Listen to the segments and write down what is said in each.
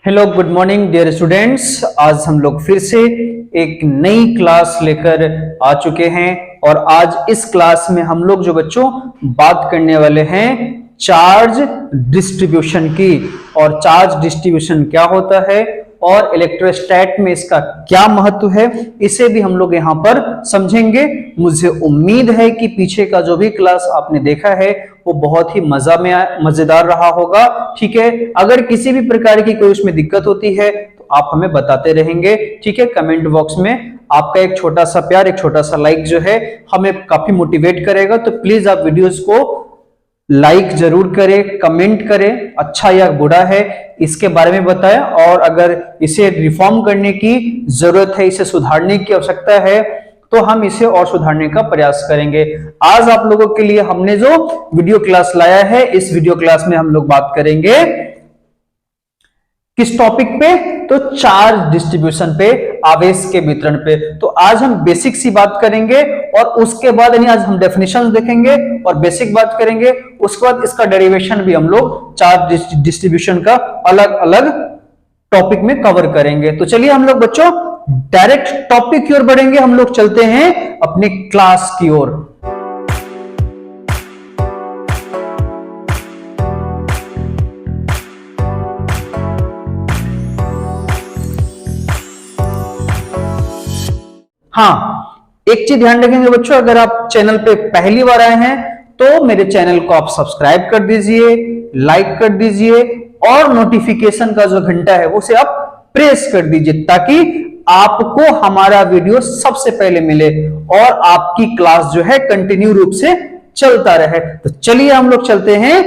Hello good morning dear students. आज हम लोग फिर से एक नई क्लास लेकर आ चुके हैं और आज इस क्लास में हम लोग जो बच्चों बात करने वाले हैं चार्ज डिस्ट्रीब्यूशन की। और चार्ज डिस्ट्रीब्यूशन क्या होता है और इलेक्ट्रोस्टैट में इसका क्या महत्व है, इसे भी हम लोग यहाँ पर समझेंगे। मुझे उम्मीद है कि पीछे का जो भी क्लास आपने देखा है वो बहुत ही मजेदार रहा होगा। ठीक है, अगर किसी भी प्रकार की कोई उसमें दिक्कत होती है तो आप हमें बताते रहेंगे। ठीक है, कमेंट बॉक्स में आपका एक छोटा सा प्यार, एक छोटा सा लाइक जो है हमें काफी मोटिवेट करेगा। तो प्लीज आप वीडियोस को लाइक जरूर करें, कमेंट करें, अच्छा या बुरा है इसके बारे में बताएं। और अगर इसे रिफॉर्म करने की जरूरत है, इसे सुधारने की आवश्यकता है, तो हम इसे और सुधारने का प्रयास करेंगे। आज आप लोगों के लिए हमने जो वीडियो क्लास लाया है, इस वीडियो क्लास में हम लोग बात करेंगे किस टॉपिक पे? तो चार्ज डिस्ट्रीब्यूशन पे, आवेश के वितरण पे। तो आज हम बेसिक सी बात करेंगे और उसके बाद यानी आज हम डेफिनेशन देखेंगे और बेसिक बात करेंगे। उसके बाद इसका डेरिवेशन भी हम लोग चार्ज डिस्ट्रीब्यूशन का अलग अलग टॉपिक में कवर करेंगे। तो चलिए हम लोग बच्चों डायरेक्ट टॉपिक की ओर बढ़ेंगे। हम लोग चलते हैं अपने क्लास की ओर। हाँ, एक चीज ध्यान रखेंगे बच्चों, अगर आप चैनल पे पहली बार आए हैं तो मेरे चैनल को आप सब्सक्राइब कर दीजिए, लाइक कर दीजिए और नोटिफिकेशन का जो घंटा है उसे आप प्रेस कर दीजिए ताकि आपको हमारा वीडियो सबसे पहले मिले और आपकी क्लास जो है कंटिन्यू रूप से चलता रहे। तो चलिए हम लोग चलते हैं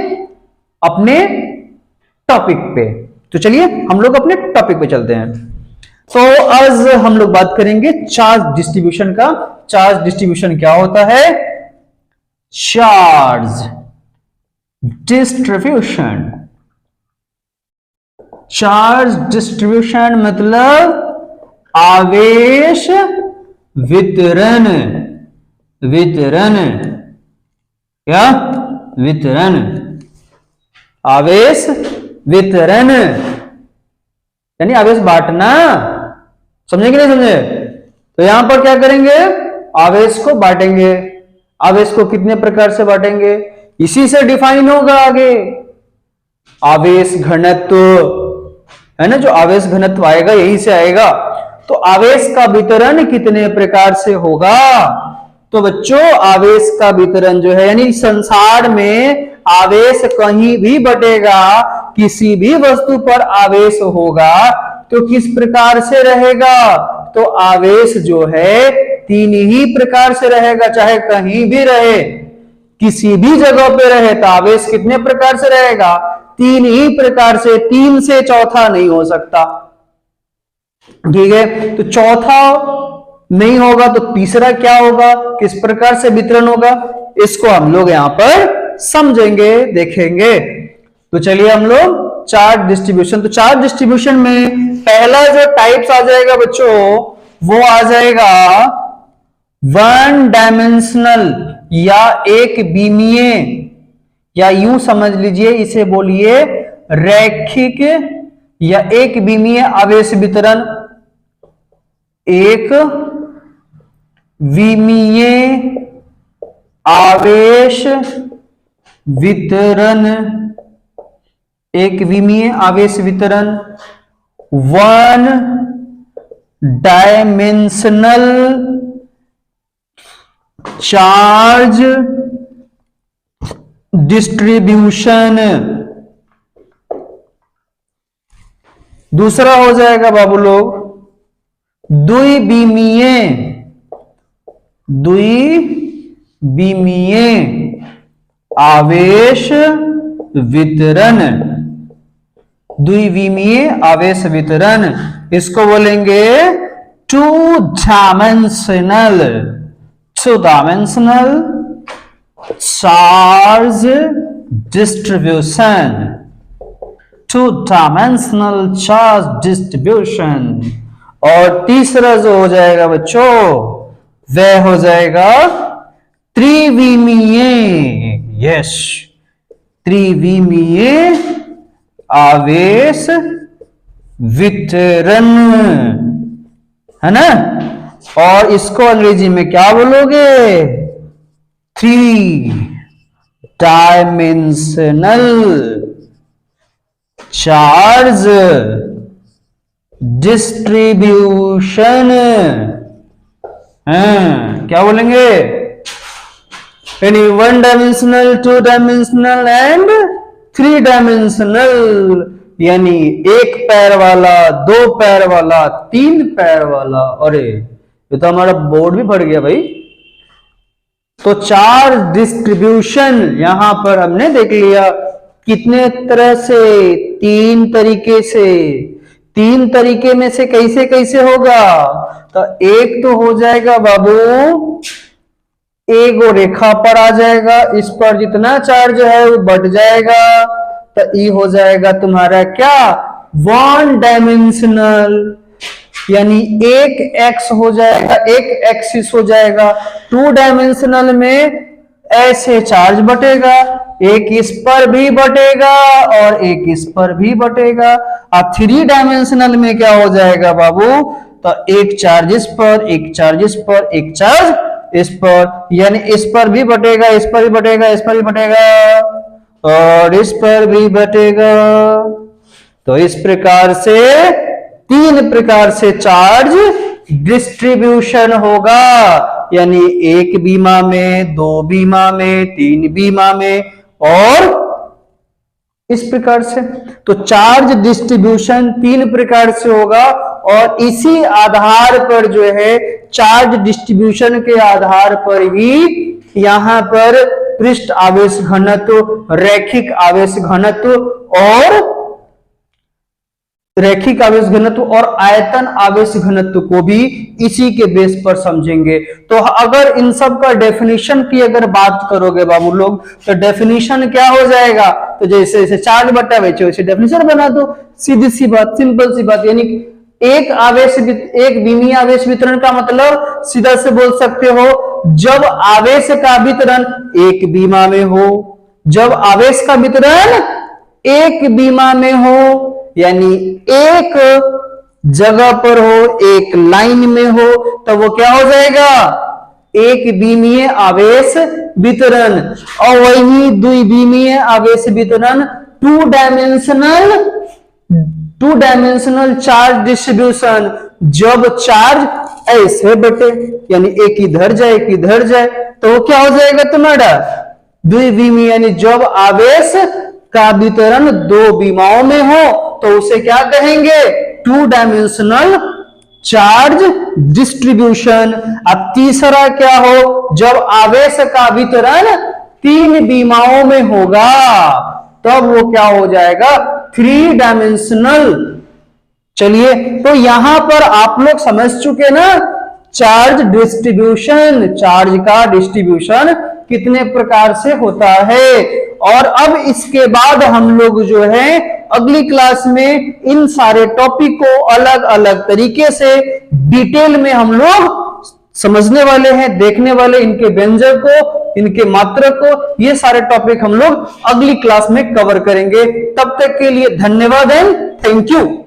अपने टॉपिक पे। तो चलिए हम लोग अपने टॉपिक पे चलते हैं। तो आज हम लोग बात करेंगे चार्ज डिस्ट्रीब्यूशन का। चार्ज डिस्ट्रीब्यूशन क्या होता है? चार्ज डिस्ट्रीब्यूशन, चार्ज डिस्ट्रीब्यूशन मतलब आवेश वितरण। वितरण क्या? वितरण, आवेश वितरण यानी आवेश बांटना। समझे कि नहीं समझे? तो यहां पर क्या करेंगे? आवेश को बांटेंगे। आवेश को कितने प्रकार से बांटेंगे इसी से डिफाइन होगा आगे। आवेश घनत्व है ना, जो आवेश घनत्व आएगा यहीं से आएगा। तो आवेश का वितरण कितने प्रकार से होगा? तो बच्चों आवेश का वितरण जो है यानी संसार में आवेश कहीं भी बटेगा, किसी भी वस्तु पर आवेश होगा तो किस प्रकार से रहेगा? तो आवेश जो है तीन ही प्रकार से रहेगा, चाहे कहीं भी रहे, किसी भी जगह पे रहे तो आवेश कितने प्रकार से रहेगा? तीन ही प्रकार से, तीन से चौथा नहीं हो सकता। ठीक है, तो चौथा नहीं होगा तो तीसरा क्या होगा, किस प्रकार से वितरण होगा, इसको हम लोग यहां पर समझेंगे, देखेंगे। तो चलिए हम लोग चार्ज डिस्ट्रीब्यूशन। तो चार्ज डिस्ट्रीब्यूशन में पहला जो टाइप्स आ जाएगा बच्चों वो आ जाएगा वन डायमेंशनल या एक बीमीय, या यूं समझ लीजिए इसे बोलिए रैखिक या एक बीमीय आवेश वितरण। एक विमीय आवेश वितरण, एक विमीय आवेश वितरण। One dimensional charge distribution. दूसरा हो जाएगा बाबू लोग द्विविमीय, द्विविमीय आवेश वितरण। द्विविमीय आवेश वितरण इसको बोलेंगे two dimensional, two dimensional charge distribution, two dimensional charge distribution. और तीसरा जो हो जाएगा बच्चों वह हो जाएगा त्रिविमीय। यस, त्रिविमीय आवेश वितरण, है ना। और इसको अंग्रेजी में क्या बोलोगे? 3 डायमेंशनल चार्ज डिस्ट्रीब्यूशन। क्या बोलेंगे? यानी 1 डायमेंशनल, 2 डायमेंशनल एंड 3 डायमेंशनल, यानी 1 पैर वाला, 2 पैर वाला, 3 पैर वाला। अरे ये तो हमारा बोर्ड भी फट गया भाई। तो चार्ज डिस्ट्रीब्यूशन यहां पर हमने देख लिया कितने तरह से, 3 तरीके से। 3 तरीके में से कैसे कैसे होगा? तो एक तो हो जाएगा बाबू, एक रेखा पर आ जाएगा, इस पर जितना चार्ज है वो बढ़ जाएगा, तो ये हो जाएगा तुम्हारा क्या? 1 डायमेंशनल, यानी एक एक्स हो जाएगा, एक एक्सिस हो जाएगा। 2 डायमेंशनल में ऐसे चार्ज बटेगा, एक इस पर भी बटेगा और एक इस पर भी बटेगा। और 3 डायमेंशनल में क्या हो जाएगा बाबू? तो एक चार्ज इस पर, एक चार्ज इस पर, एक चार्ज इस पर, यानी इस पर भी बटेगा, इस पर भी बटेगा, इस पर भी बटेगा और इस पर भी बटेगा। तो इस प्रकार से 3 प्रकार से चार्ज डिस्ट्रीब्यूशन होगा, यानी 1 बीमा में, 2 बीमा में, 3 बीमा में और इस प्रकार से। तो चार्ज डिस्ट्रीब्यूशन 3 प्रकार से होगा और इसी आधार पर जो है, चार्ज डिस्ट्रीब्यूशन के आधार पर ही यहां पर पृष्ठ आवेश घनत्व, रैखिक आवेश घनत्व और रैखिक आवेश घनत्व और आयतन आवेश घनत्व को भी इसी के बेस पर समझेंगे। तो अगर इन सब का डेफिनेशन की अगर बात करोगे बाबू लोग, तो डेफिनेशन क्या हो जाएगा? तो जैसे जैसे चार्ज बटा वैसे डेफिनेशन बना दो, सीधी सी बात, सिंपल सी बात। यानी एक विमीय आवेश वितरण का मतलब सीधा से बोल सकते हो, जब आवेश का वितरण एक बीमा में हो, जब आवेश का वितरण एक बीमा में हो, यानी एक जगह पर हो, एक लाइन में हो, तो वो क्या हो जाएगा? एक बीमीय आवेश वितरण। और वही द्विबीमीय आवेश वितरण 2 डायमेंशनल चार्ज डिस्ट्रीब्यूशन, जब चार्ज ऐसे बटे, यानी एक इधर जाए, एक इधर जाए, तो वो क्या हो जाएगा तुम्हारा? द्विबीमीय, यानी जब आवेश का वितरण 2 बीमाओं में हो तो उसे क्या कहेंगे? 2 डायमेंशनल चार्ज डिस्ट्रीब्यूशन। अब तीसरा क्या हो? जब आवेश का वितरण 3 बीमाओं में होगा तब वो क्या हो जाएगा? 3 डायमेंशनल। चलिए, तो यहां पर आप लोग समझ चुके ना चार्ज डिस्ट्रीब्यूशन, चार्ज का डिस्ट्रीब्यूशन कितने प्रकार से होता है। और अब इसके बाद हम लोग जो है अगली क्लास में इन सारे टॉपिक को अलग अलग तरीके से डिटेल में हम लोग समझने वाले हैं, देखने वाले, इनके व्यंजक को, इनके मात्रक को, ये सारे टॉपिक हम लोग अगली क्लास में कवर करेंगे। तब तक के लिए धन्यवाद एंड थैंक यू।